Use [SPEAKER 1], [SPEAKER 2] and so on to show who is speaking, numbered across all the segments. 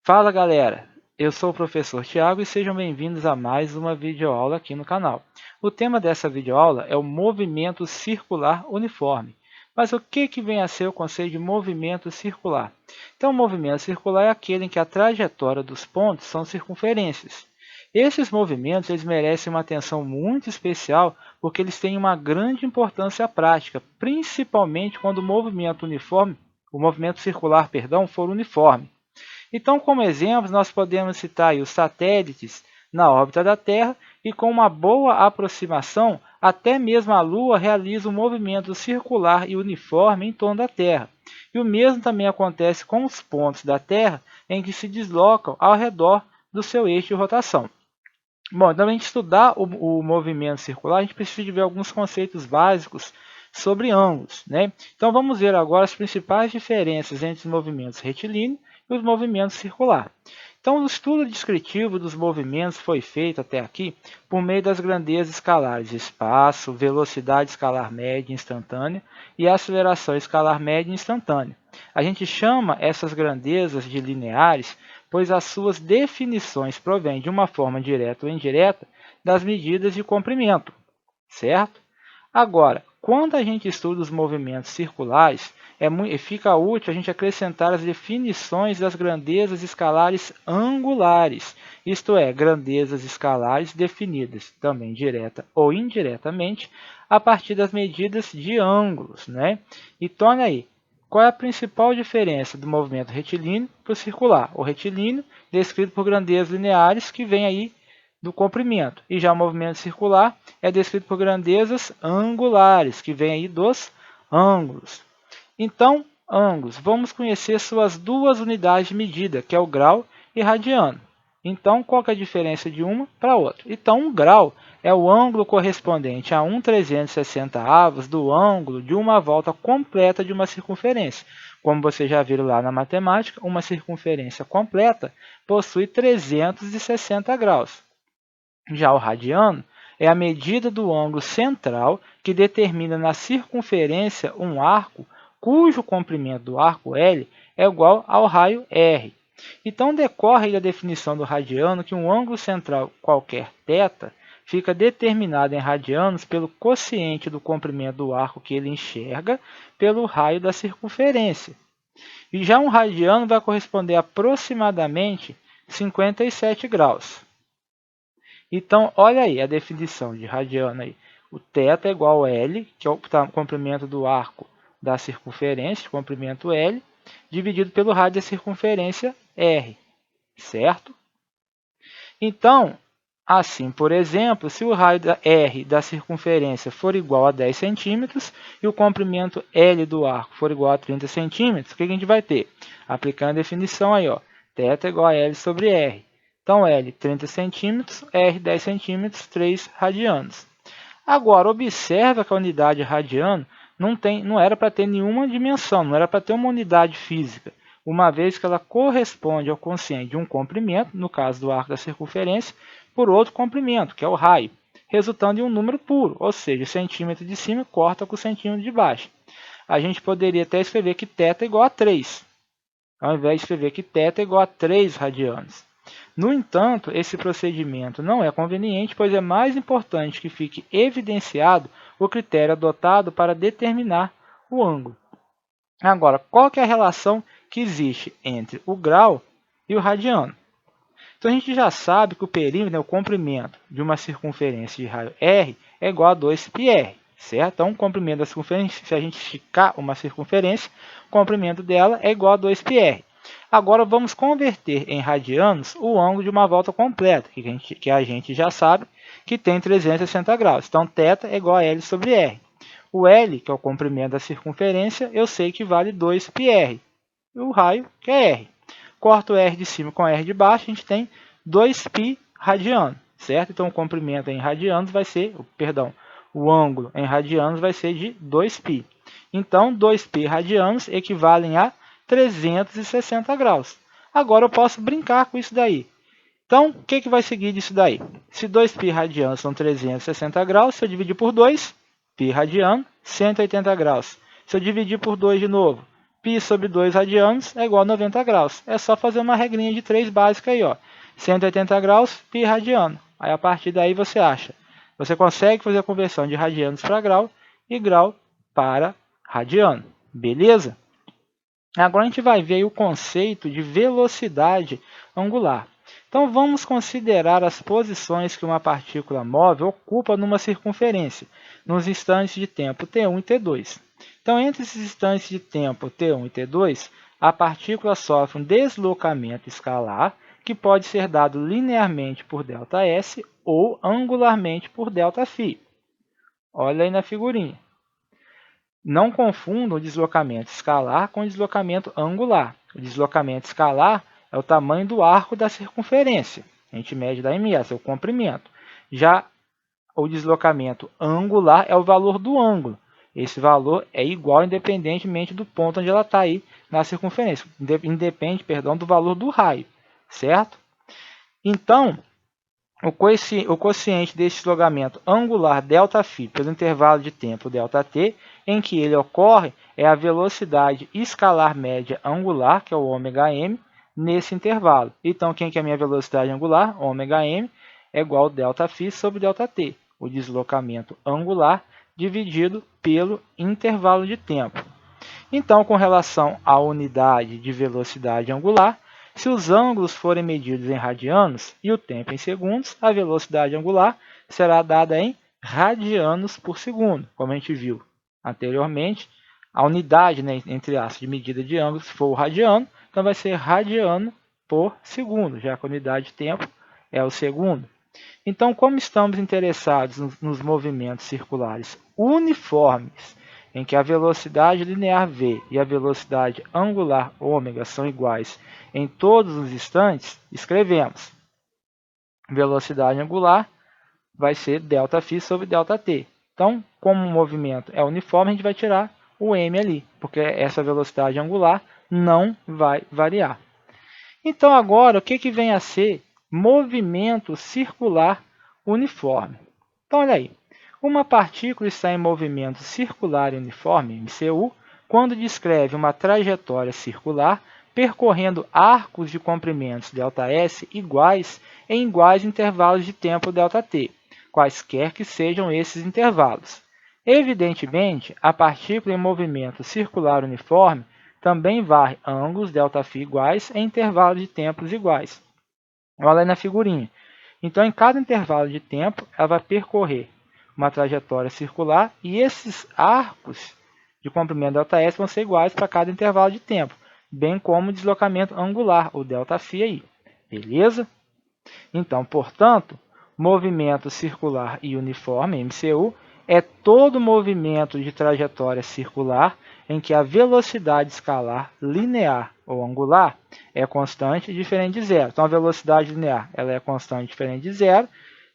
[SPEAKER 1] Fala galera, eu sou o professor Tiago e sejam bem-vindos a mais uma videoaula aqui no canal. O tema dessa videoaula é o movimento circular uniforme. Mas o que vem a ser o conceito de movimento circular? Então, o movimento circular é aquele em que a trajetória dos pontos são circunferências. Esses movimentos eles merecem uma atenção muito especial porque eles têm uma grande importância prática, principalmente quando o movimento circular, for uniforme. Então, como exemplos, nós podemos citar os satélites na órbita da Terra e com uma boa aproximação, até mesmo a Lua realiza um movimento circular e uniforme em torno da Terra. E o mesmo também acontece com os pontos da Terra em que se deslocam ao redor do seu eixo de rotação. Bom, então, para a gente estudar o movimento circular, a gente precisa de ver alguns conceitos básicos sobre ângulos, né? Então, vamos ver agora as principais diferenças entre os movimentos retilíneos e os movimentos circular. Então, o estudo descritivo dos movimentos foi feito até aqui por meio das grandezas escalares espaço, velocidade escalar média instantânea e aceleração escalar média instantânea. A gente chama essas grandezas de lineares pois as suas definições provêm de uma forma direta ou indireta das medidas de comprimento, certo? Agora, quando a gente estuda os movimentos circulares, fica útil a gente acrescentar as definições das grandezas escalares angulares, isto é, grandezas escalares definidas também direta ou indiretamente a partir das medidas de ângulos, né? Então, olha aí, qual é a principal diferença do movimento retilíneo para o circular? O retilíneo, descrito por grandezas lineares, que vem aí do comprimento. E já o movimento circular é descrito por grandezas angulares, que vem aí dos ângulos. Então, ângulos, vamos conhecer suas duas unidades de medida, que é o grau e radiano. Então, qual que é a diferença de uma para a outra? Então, um grau é o ângulo correspondente a 1/360 do ângulo de uma volta completa de uma circunferência. Como vocês já viram lá na matemática, uma circunferência completa possui 360 graus. Já o radiano é a medida do ângulo central que determina na circunferência um arco cujo comprimento do arco L é igual ao raio R. Então, decorre da definição do radiano que um ângulo central qualquer θ fica determinado em radianos pelo quociente do comprimento do arco que ele enxerga pelo raio da circunferência. E já um radiano vai corresponder a aproximadamente 57 graus. Então, olha aí a definição de radiano. Aí. O θ é igual a L, que é o comprimento do arco da circunferência, comprimento L, dividido pelo raio da circunferência R, certo? Então, assim, por exemplo, se o raio R da circunferência for igual a 10 centímetros e o comprimento L do arco for igual a 30 centímetros, o que a gente vai ter? Aplicando a definição aí, ó, θ é igual a L sobre R. Então, L 30 centímetros, R 10 centímetros, 3 radianos. Agora, observa que a unidade radiano não era para ter nenhuma dimensão, não era para ter uma unidade física, uma vez que ela corresponde ao quociente de um comprimento, no caso do arco da circunferência, por outro comprimento, que é o raio, resultando em um número puro, ou seja, o centímetro de cima corta com o centímetro de baixo. A gente poderia até escrever que θ é igual a 3, ao invés de escrever que θ é igual a 3 radianos. No entanto, esse procedimento não é conveniente, pois é mais importante que fique evidenciado o critério adotado para determinar o ângulo. Agora, qual que é a relação que existe entre o grau e o radiano? Então, a gente já sabe que o perímetro, o comprimento de uma circunferência de raio R é igual a 2πr, certo? Então, o comprimento da circunferência, se a gente esticar uma circunferência, o comprimento dela é igual a 2πr. Agora, vamos converter em radianos o ângulo de uma volta completa, que a gente já sabe que tem 360 graus. Então, θ é igual a L sobre R. O L, que é o comprimento da circunferência, eu sei que vale 2πr. E o raio, que é R. Corto o R de cima com R de baixo, a gente tem 2π radiano, certo? Então, o comprimento em radianos vai ser, o ângulo em radianos vai ser de 2π. Então, 2π radianos equivalem a 360 graus. Agora, eu posso brincar com isso daí. Então, o que vai seguir disso daí? Se 2π radianos são 360 graus, se eu dividir por 2, π radiano, 180 graus. Se eu dividir por 2 de novo, π sobre 2 radianos é igual a 90 graus. É só fazer uma regrinha de 3 básica aí, ó. 180 graus, π radiano. Aí a partir daí você acha. Você consegue fazer a conversão de radianos para grau e grau para radiano. Beleza? Agora a gente vai ver aí o conceito de velocidade angular. Então vamos considerar as posições que uma partícula móvel ocupa numa circunferência, nos instantes de tempo t1 e t2. Então, entre esses instantes de tempo t1 e t2, a partícula sofre um deslocamento escalar, que pode ser dado linearmente por ΔS ou angularmente por ΔΦ. Olha aí na figurinha. Não confunda o deslocamento escalar com o deslocamento angular. O deslocamento escalar é o tamanho do arco da circunferência. A gente mede da ms, é o comprimento. Já o deslocamento angular é o valor do ângulo. Esse valor é igual independentemente do ponto onde ela está aí na circunferência. Independe, perdão, do valor do raio, certo? Então, o quociente desse deslocamento angular ΔΦ pelo intervalo de tempo ΔT, em que ele ocorre, é a velocidade escalar média angular, que é o ômega-m, nesse intervalo. Então, quem que é a minha velocidade angular? Ômega-m é igual a ΔΦ sobre ΔT, o deslocamento angular dividido pelo intervalo de tempo. Então, com relação à unidade de velocidade angular, se os ângulos forem medidos em radianos e o tempo em segundos, a velocidade angular será dada em radianos por segundo, como a gente viu anteriormente. A unidade, né, entre aspas, de medida de ângulo, se for o radiano, então vai ser radiano por segundo, já que a unidade de tempo é o segundo. Então, como estamos interessados nos movimentos circulares uniformes, em que a velocidade linear v e a velocidade angular ômega são iguais em todos os instantes, escrevemos. Velocidade angular vai ser ΔΦ sobre ΔT. Então, como o movimento é uniforme, a gente vai tirar o m ali, porque essa velocidade angular não vai variar. Então, agora, o que vem a ser movimento circular uniforme? Então, olha aí. Uma partícula está em movimento circular uniforme, MCU, quando descreve uma trajetória circular percorrendo arcos de comprimentos ΔS iguais em iguais intervalos de tempo ΔT, quaisquer que sejam esses intervalos. Evidentemente, a partícula em movimento circular uniforme também varre ângulos ΔΦ iguais em intervalos de tempos iguais. Olha aí na figurinha. Então, em cada intervalo de tempo, ela vai percorrer uma trajetória circular e esses arcos de comprimento ΔS vão ser iguais para cada intervalo de tempo, bem como o deslocamento angular, o ΔΦ aí. Beleza? Então, portanto, movimento circular e uniforme, MCU, é todo movimento de trajetória circular em que a velocidade escalar linear ou angular é constante diferente de zero. Então, a velocidade linear ela é constante diferente de zero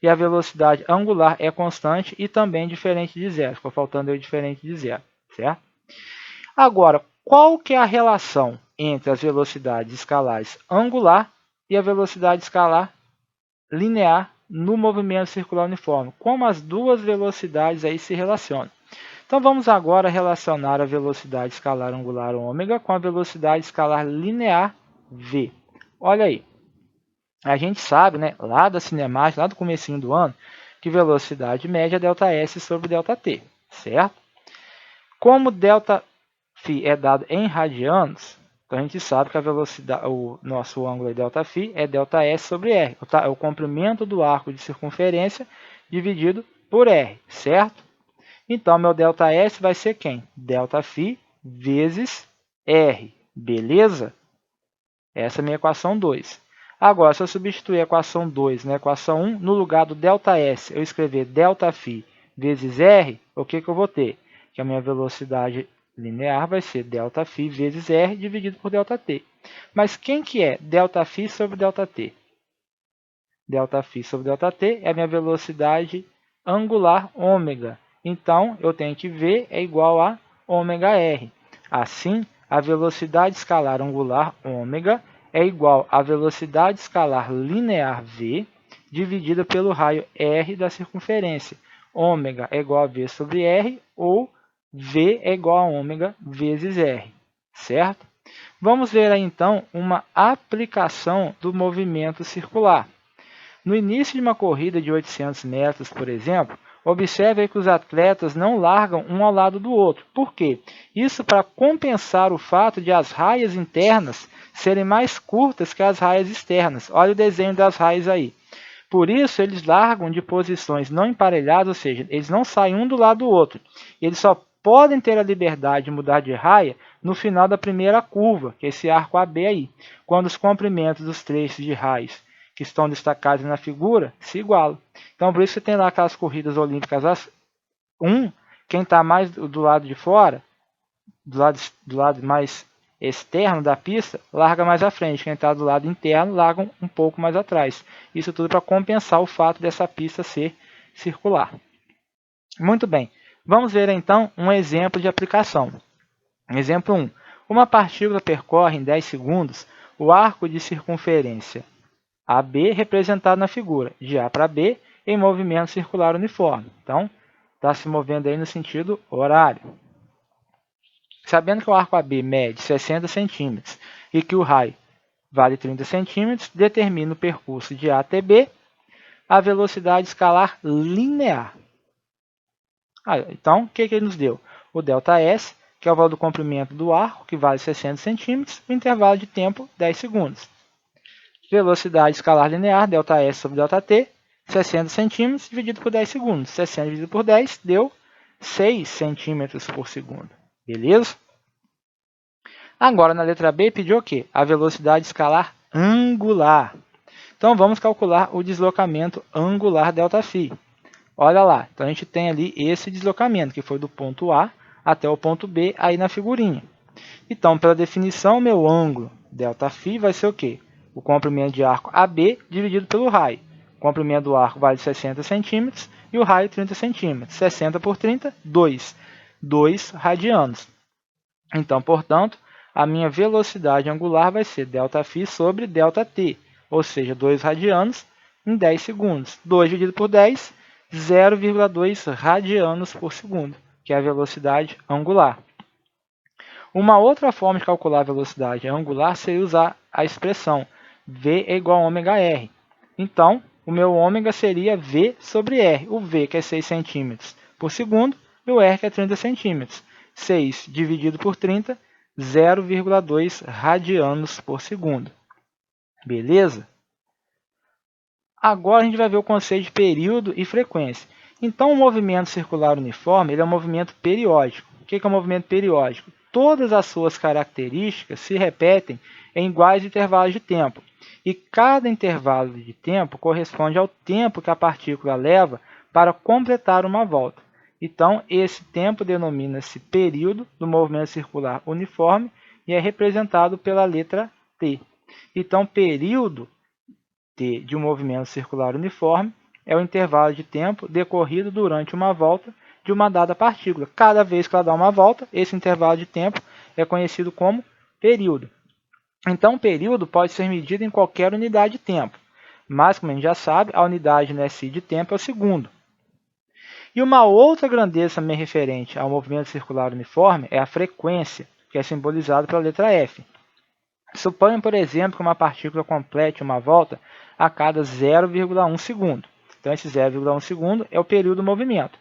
[SPEAKER 1] e a velocidade angular é constante e também diferente de zero. Ficou faltando aí diferente de zero, certo? Agora, qual que é a relação entre as velocidades escalares angular e a velocidade escalar linear no movimento circular uniforme? Como as duas velocidades aí se relacionam? Então, vamos agora relacionar a velocidade escalar angular ômega com a velocidade escalar linear v. Olha aí. A gente sabe, né, lá da cinemática, lá do comecinho do ano, que velocidade média é ΔS sobre ΔT, certo? Como ΔΦ é dado em radianos, então a gente sabe que a velocidade, o nosso ângulo ΔΦ é ΔS sobre R, é o comprimento do arco de circunferência dividido por R, certo? Então, meu ΔS vai ser quem? ΔΦ vezes R, beleza? Essa é a minha equação 2. Agora, se eu substituir a equação 2 na equação 1, no lugar do ΔS, eu escrever ΔΦ vezes R, o que eu vou ter? Que a minha velocidade linear vai ser ΔΦ vezes R dividido por ΔT. Mas quem que é ΔΦ sobre ΔT? ΔΦ sobre ΔT é a minha velocidade angular ômega. Então, eu tenho que V é igual a ômega R. Assim, a velocidade escalar angular ômega é igual à velocidade escalar linear V dividida pelo raio R da circunferência. Ômega é igual a V sobre R ou V é igual a ômega vezes R, certo? Vamos ver aí então uma aplicação do movimento circular. No início de uma corrida de 800 metros, por exemplo, observe aí que os atletas não largam um ao lado do outro. Por quê? Isso para compensar o fato de as raias internas serem mais curtas que as raias externas. Olha o desenho das raias aí. Por isso, eles largam de posições não emparelhadas, ou seja, eles não saem um do lado do outro. Eles só podem ter a liberdade de mudar de raia no final da primeira curva, que é esse arco AB aí, quando os comprimentos dos trechos de raias que estão destacados na figura se igualam. Então, por isso você tem lá aquelas corridas olímpicas 1, quem está mais do lado de fora, do lado mais externo da pista, larga mais à frente. Quem está do lado interno, larga um pouco mais atrás. Isso tudo para compensar o fato dessa pista ser circular. Muito bem. Vamos ver então um exemplo de aplicação. Exemplo 1. Uma partícula percorre em 10 segundos o arco de circunferência AB representado na figura, de A para B, em movimento circular uniforme. Então, está se movendo aí no sentido horário. Sabendo que o arco AB mede 60 centímetros e que o raio vale 30 centímetros, determina o percurso de A até B, a velocidade escalar linear. Então, o que ele nos deu? O ΔS, que é o valor do comprimento do arco, que vale 60 centímetros, o intervalo de tempo 10 segundos. Velocidade escalar linear, ΔS sobre ΔT, 60 centímetros dividido por 10 segundos. 60 dividido por 10 deu 6 centímetros por segundo. Beleza? Agora, na letra B, pediu o quê? A velocidade escalar angular. Então, vamos calcular o deslocamento angular ΔΦ. Olha lá, então a gente tem ali esse deslocamento, que foi do ponto A até o ponto B, aí na figurinha. Então, pela definição, meu ângulo ΔΦ vai ser o quê? O comprimento de arco AB dividido pelo raio. O comprimento do arco vale 60 centímetros e o raio 30 centímetros. 60 por 30, 2. 2 radianos. Então, portanto, a minha velocidade angular vai ser ΔΦ sobre ΔT, ou seja, 2 radianos em 10 segundos. 2 dividido por 10, 0,2 radianos por segundo, que é a velocidade angular. Uma outra forma de calcular a velocidade angular seria usar a expressão V é igual a ômega-r. Então, o meu ômega seria V sobre R. O V, que é 6 centímetros por segundo, e o R, que é 30 centímetros. 6 dividido por 30, 0,2 radianos por segundo. Beleza? Agora a gente vai ver o conceito de período e frequência. Então, o movimento circular uniforme ele é um movimento periódico. O que é um movimento periódico? Todas as suas características se repetem em iguais intervalos de tempo. E cada intervalo de tempo corresponde ao tempo que a partícula leva para completar uma volta. Então, esse tempo denomina-se período do movimento circular uniforme e é representado pela letra T. Então, período T de um movimento circular uniforme é o intervalo de tempo decorrido durante uma volta de uma dada partícula. Cada vez que ela dá uma volta, esse intervalo de tempo é conhecido como período. Então, o período pode ser medido em qualquer unidade de tempo, mas, como a gente já sabe, a unidade no SI de tempo é o segundo. E uma outra grandeza também referente ao movimento circular uniforme é a frequência, que é simbolizada pela letra F. Suponha, por exemplo, que uma partícula complete uma volta a cada 0,1 segundo. Então, esse 0,1 segundo é o período do movimento.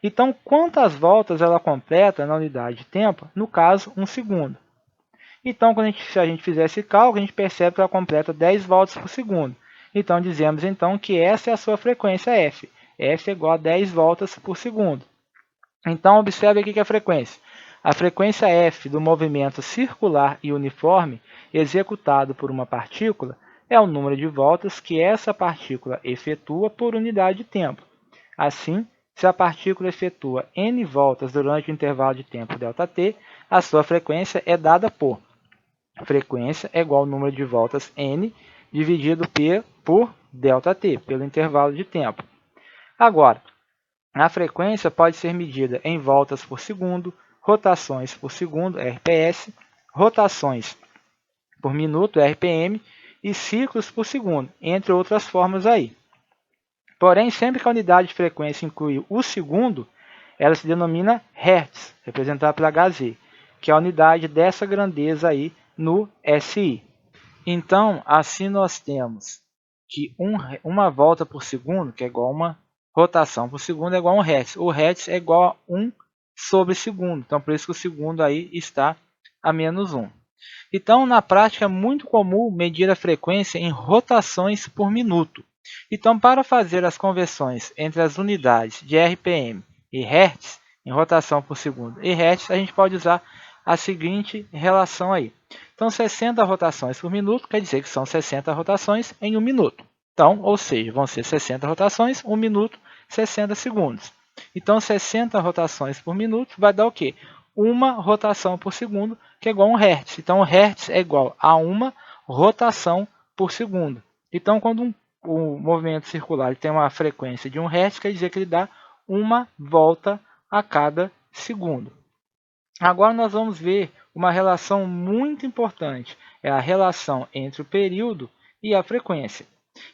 [SPEAKER 1] Então, quantas voltas ela completa na unidade de tempo? No caso, 1 segundo. Então, se a gente fizer esse cálculo, a gente percebe que ela completa 10 voltas por segundo. Então, dizemos então que essa é a sua frequência F. F é igual a 10 voltas por segundo. Então, observe aqui que a frequência. A frequência F do movimento circular e uniforme executado por uma partícula é o número de voltas que essa partícula efetua por unidade de tempo. Assim, se a partícula efetua n voltas durante o intervalo de tempo ΔT, a sua frequência é dada por frequência é igual ao número de voltas n dividido por ΔT, pelo intervalo de tempo. Agora, a frequência pode ser medida em voltas por segundo, rotações por segundo, RPS, rotações por minuto, RPM, e ciclos por segundo, entre outras formas aí. Porém, sempre que a unidade de frequência inclui o segundo, ela se denomina Hertz, representada pela Hz. que é a unidade dessa grandeza aí no SI. Então, assim nós temos que uma volta por segundo, que é igual a uma rotação por segundo, é igual a 1 Hz. O Hz é igual a 1 sobre segundo. Então, por isso que o segundo aí está a menos 1. Então, na prática, é muito comum medir a frequência em rotações por minuto. Então, para fazer as conversões entre as unidades de RPM e Hz, em rotação por segundo e Hz, a gente pode usar a seguinte relação aí. Então, 60 rotações por minuto quer dizer que são 60 rotações em 1 minuto. Então, ou seja, vão ser 60 rotações, 1 minuto, 60 segundos. Então, 60 rotações por minuto vai dar o quê? Uma rotação por segundo, que é igual a 1 Hz. Então, o Hz é igual a uma rotação por segundo. Então, quando o movimento circular tem uma frequência de 1 Hz, quer dizer que ele dá uma volta a cada segundo. Agora nós vamos ver uma relação muito importante, é a relação entre o período e a frequência.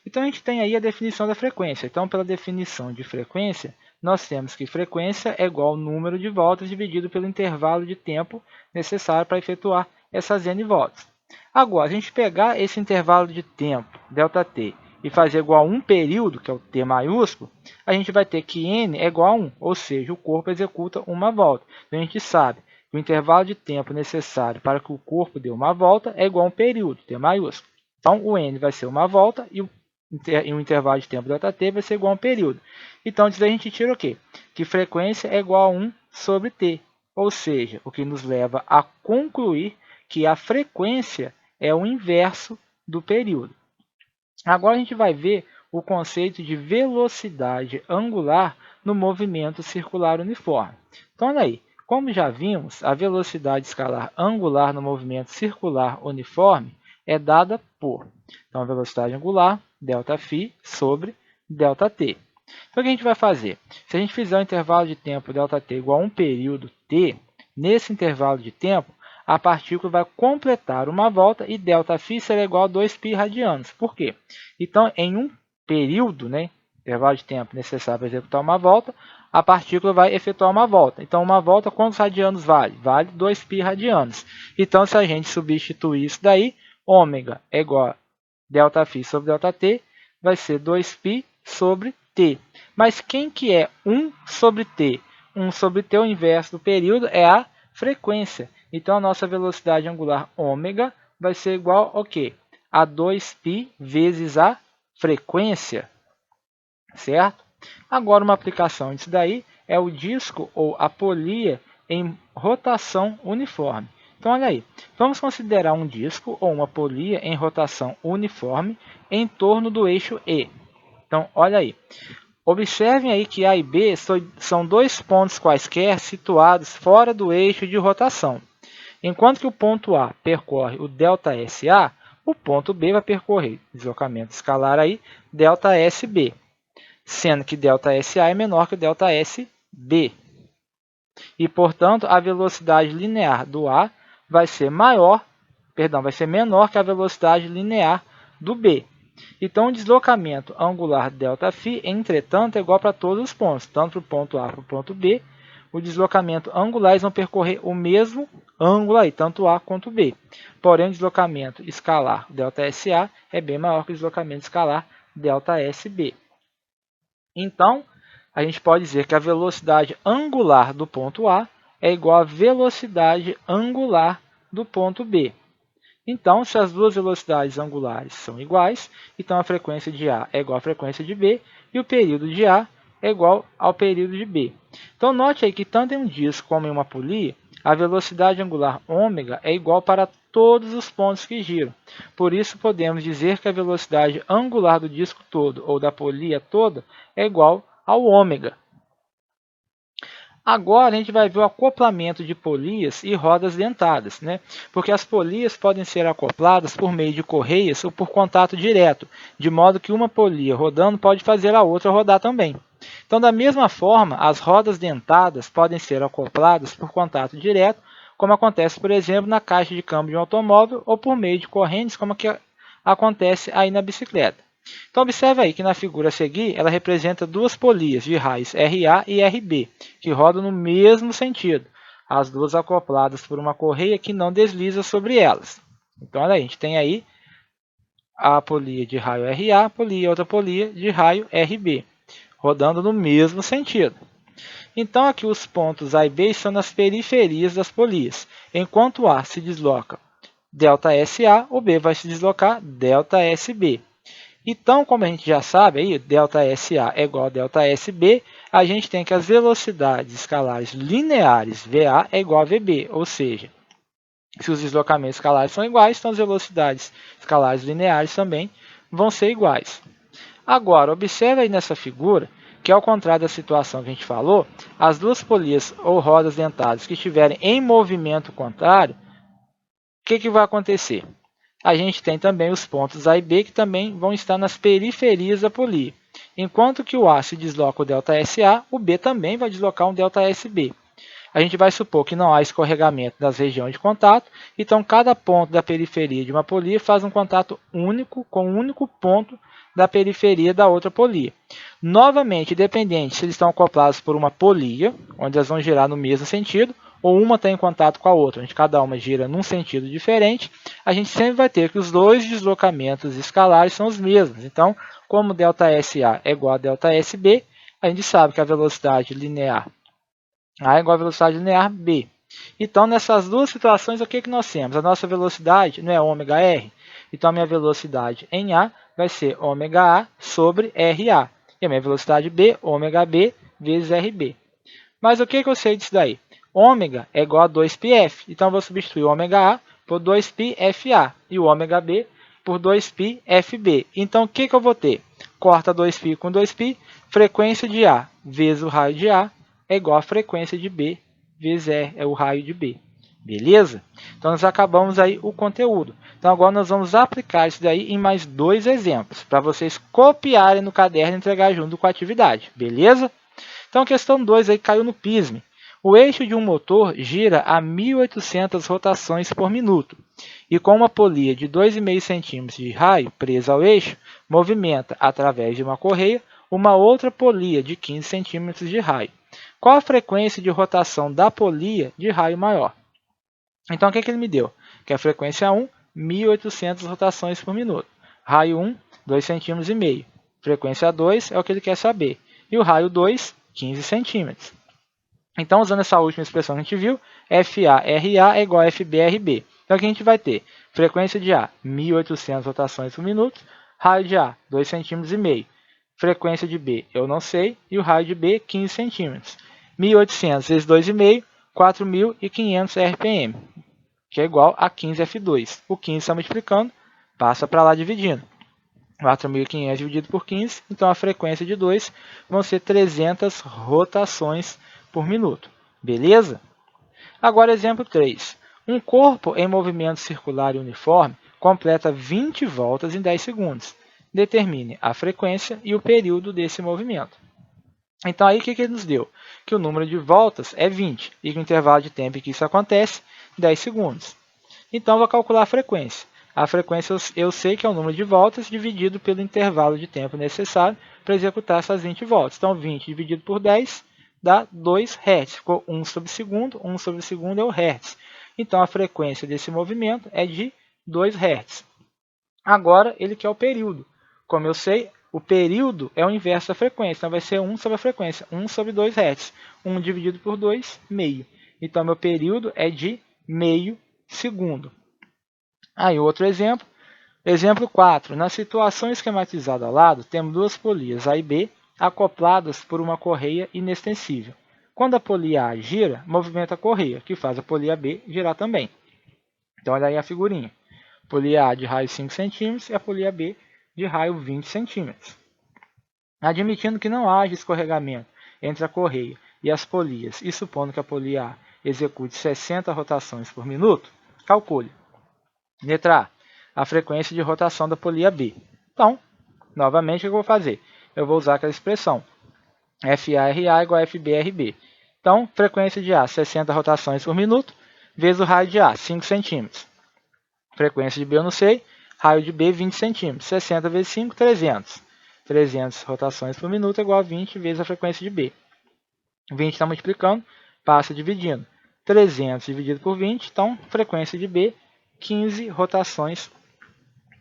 [SPEAKER 1] Então a gente tem aí a definição da frequência. Então, pela definição de frequência, nós temos que frequência é igual ao número de voltas dividido pelo intervalo de tempo necessário para efetuar essas n voltas. Agora, a gente pegar esse intervalo de tempo, ΔT, e fazer igual a um período, que é o T maiúsculo, a gente vai ter que n é igual a 1, ou seja, o corpo executa uma volta. Então, a gente sabe que o intervalo de tempo necessário para que o corpo dê uma volta é igual a um período, T maiúsculo. Então, o n vai ser uma volta e o intervalo de tempo ΔT vai ser igual a um período. Então, disso a gente tira o quê? Que frequência é igual a 1 sobre T, ou seja, o que nos leva a concluir que a frequência é o inverso do período. Agora a gente vai ver o conceito de velocidade angular no movimento circular uniforme. Então, olha aí, como já vimos, a velocidade escalar angular no movimento circular uniforme é dada por, então, a velocidade angular, ΔΦ sobre ΔT. Então, o que a gente vai fazer? Se a gente fizer o intervalo de tempo ΔT igual a um período t, nesse intervalo de tempo, a partícula vai completar uma volta e ΔΦ será igual a 2π radianos. Por quê? Então, em um período, intervalo de tempo necessário para executar uma volta, a partícula vai efetuar uma volta. Então, uma volta, quantos radianos vale? Vale 2π radianos. Então, se a gente substituir isso daí, ômega é igual a ΔΦ sobre ΔT, vai ser 2π sobre T. Mas quem que é 1 sobre T? 1 sobre T, o inverso do período, é a frequência. Então, a nossa velocidade angular ômega vai ser igual ao quê? A 2π vezes a frequência, certo? Agora, uma aplicação disso daí é o disco ou a polia em rotação uniforme. Então, olha aí, vamos considerar um disco ou uma polia em rotação uniforme em torno do eixo E. Então, olha aí. Observem aí que A e B são dois pontos quaisquer situados fora do eixo de rotação. Enquanto que o ponto A percorre o ΔSA, o ponto B vai percorrer, deslocamento escalar aí, ΔSB, sendo que ΔSA é menor que o ΔSB. E, portanto, a velocidade linear do A vai ser menor que a velocidade linear do B. Então, o deslocamento angular ΔΦ, entretanto, é igual para todos os pontos, tanto para o ponto A para o ponto B. O deslocamento angular eles vão percorrer o mesmo ângulo aí, tanto A quanto B. Porém, o deslocamento escalar ΔSA é bem maior que o deslocamento escalar ΔSB. Então, a gente pode dizer que a velocidade angular do ponto A é igual à velocidade angular do ponto B. Então, se as duas velocidades angulares são iguais, então a frequência de A é igual à frequência de B e o período de A é igual ao período de B. Então, note aí que tanto em um disco como em uma polia, a velocidade angular ômega é igual para todos os pontos que giram. Por isso, podemos dizer que a velocidade angular do disco todo ou da polia toda é igual ao ômega. Agora, a gente vai ver o acoplamento de polias e rodas dentadas, porque as polias podem ser acopladas por meio de correias ou por contato direto, de modo que uma polia rodando pode fazer a outra rodar também. Então, da mesma forma, as rodas dentadas podem ser acopladas por contato direto, como acontece, por exemplo, na caixa de câmbio de um automóvel, ou por meio de correntes, como que acontece aí na bicicleta. Então, observe aí que na figura a seguir, ela representa duas polias de raios RA e RB, que rodam no mesmo sentido. as duas acopladas por uma correia que não desliza sobre elas. Então, olha aí, a gente tem aí a polia de raio RA, outra polia de raio RB, rodando no mesmo sentido. Então, aqui os pontos A e B estão nas periferias das polias. Enquanto o A se desloca ΔSA, o B vai se deslocar ΔSB. Então, como a gente já sabe, aí, ΔSA é igual a ΔSB, a gente tem que as velocidades escalares lineares VA é igual a VB, ou seja, se os deslocamentos escalares são iguais, então as velocidades escalares lineares também vão ser iguais. Agora, observe aí nessa figura que, ao contrário da situação que a gente falou, as duas polias ou rodas dentadas que estiverem em movimento contrário, o que vai acontecer? A gente tem também os pontos A e B que também vão estar nas periferias da polia. Enquanto que o A se desloca o ΔSA, o B também vai deslocar um ΔSB. A gente vai supor que não há escorregamento das regiões de contato, então cada ponto da periferia de uma polia faz um contato único com um único ponto da periferia da outra polia. Novamente, independente se eles estão acoplados por uma polia, onde elas vão girar no mesmo sentido, ou uma está em contato com a outra, onde cada uma gira num sentido diferente, a gente sempre vai ter que os dois deslocamentos escalares são os mesmos. Então, como ΔSA é igual a ΔSB, a gente sabe que a velocidade linear A é igual a velocidade linear B. Então, nessas duas situações, o que nós temos? A nossa velocidade não é ômega-r, então a minha velocidade em A vai ser ômega-a sobre RA. E a minha velocidade B, ômega-b vezes RB. Mas o que eu sei disso daí? Ômega é igual a 2πf, então eu vou substituir o ômega-a por 2πfA e o ômega-b por 2πfb. Então, o que eu vou ter? Corta 2π com 2π, frequência de A vezes o raio de A é igual a frequência de B vezes o raio de B. Beleza? Então, nós acabamos aí o conteúdo. Então, agora nós vamos aplicar isso daí em mais dois exemplos, para vocês copiarem no caderno e entregar junto com a atividade. Beleza? Então, questão 2 aí caiu no pisme. O eixo de um motor gira a 1.800 rotações por minuto e com uma polia de 2,5 cm de raio presa ao eixo, movimenta, através de uma correia, uma outra polia de 15 cm de raio. Qual a frequência de rotação da polia de raio maior? Então, o que ele me deu? Que a frequência 1, 1.800 rotações por minuto. Raio 1, 2,5 cm. Frequência 2 é o que ele quer saber. E o raio 2, 15 centímetros. Então, usando essa última expressão que a gente viu, FA, RA é igual a FB, RB. Então, aqui a gente vai ter frequência de A, 1.800 rotações por minuto, raio de A, 2,5 cm. Frequência de B, eu não sei, e o raio de B, 15 centímetros. 1.800 vezes 2,5, 4.500 RPM, que é igual a 15 F2. O 15 está multiplicando, passa para lá dividindo. 4.500 dividido por 15, então a frequência de 2 vão ser 300 rotações por minuto. Beleza? Agora, exemplo 3. Um corpo em movimento circular e uniforme completa 20 voltas em 10 segundos. Determine a frequência e o período desse movimento. Então, aí o que ele nos deu? Que o número de voltas é 20 e que o intervalo de tempo em que isso acontece, 10 segundos. Então, vou calcular a frequência. A frequência eu sei que é o número de voltas dividido pelo intervalo de tempo necessário para executar essas 20 voltas. Então, 20 dividido por 10 dá 2 Hz. Ficou 1 sobre segundo, 1 sobre segundo é o Hz. Então, a frequência desse movimento é de 2 Hz. Agora, ele quer o período. Como eu sei, o período é o inverso da frequência. Então, vai ser 1 sobre a frequência. 1 sobre 2 Hz. 1 dividido por 2, meio. Então, meu período é de meio segundo. Aí, outro exemplo. Exemplo 4. Na situação esquematizada ao lado, temos duas polias A e B acopladas por uma correia inextensível. Quando a polia A gira, movimenta a correia, que faz a polia B girar também. Então, olha aí a figurinha. Polia A de raio 5 cm e a polia B de raio 20 cm. Admitindo que não haja escorregamento entre a correia e as polias e supondo que a polia A execute 60 rotações por minuto, calcule. Letra A, a frequência de rotação da polia B. Então, novamente, o que eu vou fazer? Eu vou usar aquela expressão FA-RA igual a FB-RB. Então, frequência de A, 60 rotações por minuto, vezes o raio de A, 5 cm. Frequência de B eu não sei, raio de B, 20 cm. 60 vezes 5, 300. 300 rotações por minuto é igual a 20 vezes a frequência de B. 20 está multiplicando, passa dividindo. 300 dividido por 20, então frequência de B, 15 rotações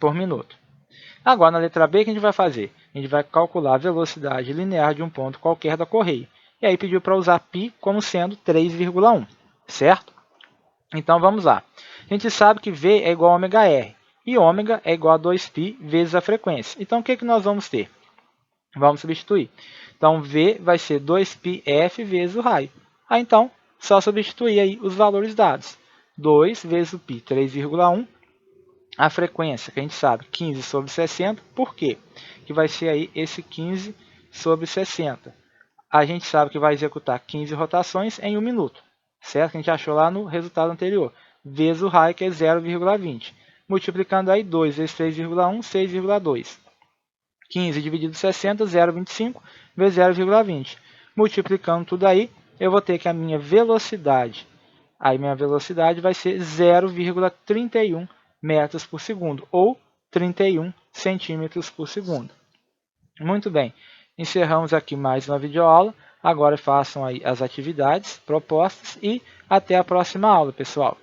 [SPEAKER 1] por minuto. Agora, na letra B, o que a gente vai fazer? A gente vai calcular a velocidade linear de um ponto qualquer da correia. E aí pediu para usar π como sendo 3,1, certo? Então, vamos lá. A gente sabe que V é igual a ômega-r, e ômega é igual a 2π vezes a frequência. Então, o que nós vamos ter? Vamos substituir. Então, V vai ser 2πf vezes o raio. Então, só substituir aí os valores dados. 2 vezes o π, 3,1. A frequência, que a gente sabe, 15 sobre 60. Por quê? Que vai ser aí esse 15 sobre 60. A gente sabe que vai executar 15 rotações em 1 minuto. Certo? Que a gente achou lá no resultado anterior. Vezes o raio, que é 0,20. Multiplicando aí 2 vezes 3,1, 6,2. 15 dividido por 60, 0,25 vezes 0,20. Multiplicando tudo aí, eu vou ter que a minha velocidade, vai ser 0,31 metros por segundo, ou 31 centímetros por segundo. Muito bem, encerramos aqui mais uma videoaula. Agora façam aí as atividades propostas e até a próxima aula, pessoal.